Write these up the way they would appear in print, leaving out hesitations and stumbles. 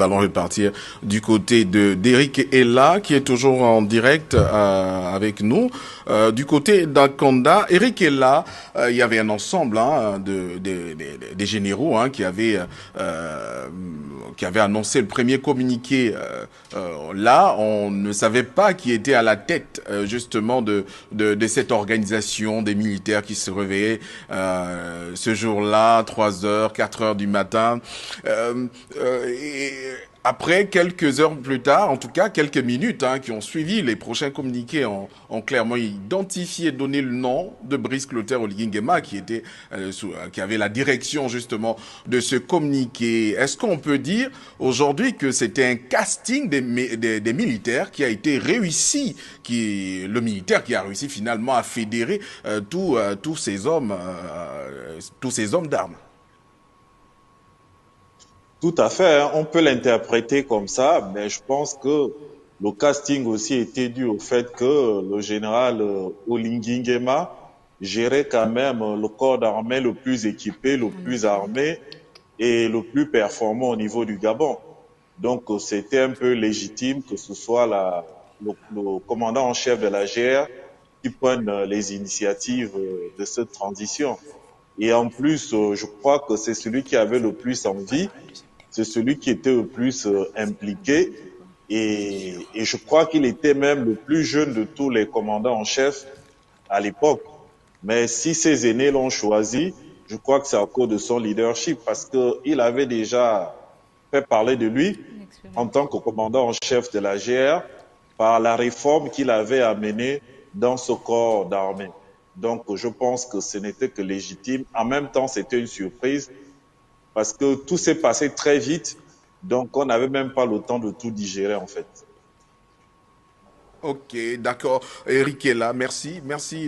allons repartir du côté de d'Eric Ella, qui est toujours en direct avec nous. Du côté d'Akonda, Eric Ella, il y avait un ensemble des généraux qui avaient annoncé le premier communiqué. Là, on ne savait pas qui était à la tête justement de cette organisation des militaires qui se réveillaient ce jour-là, 3 heures, 4 heures du matin. Et après, quelques heures plus tard, en tout cas quelques minutes qui ont suivi, les prochains communiqués ont clairement identifié, donné le nom de Brice Clotaire Oligui-Nguema qui avait la direction justement de ce communiqué. Est-ce qu'on peut dire aujourd'hui que c'était un casting des militaires qui a été réussi, le militaire qui a réussi finalement à fédérer tous ces hommes d'armes? Tout à fait, hein, on peut l'interpréter comme ça, mais je pense que le casting aussi était dû au fait que le général Oligui Nguema gérait quand même le corps d'armée le plus équipé, le En plus effet. armé et le plus performant au niveau du Gabon. Donc c'était un peu légitime que ce soit le commandant en chef de la GR qui prenne les initiatives de cette transition. Et en plus, je crois que c'est celui qui avait le plus envie, c'est celui qui était le plus impliqué et je crois qu'il était même le plus jeune de tous les commandants en chef à l'époque. Mais si ses aînés l'ont choisi, je crois que c'est à cause de son leadership parce qu'il avait déjà fait parler de lui en tant L'expérience. que commandant en chef de la GR par la réforme qu'il avait amenée dans ce corps d'armée. Donc je pense que ce n'était que légitime. En même temps, c'était une surprise parce que tout s'est passé très vite, donc on n'avait même pas le temps de tout digérer en fait. Ok, d'accord. Eric est là. Merci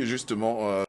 justement.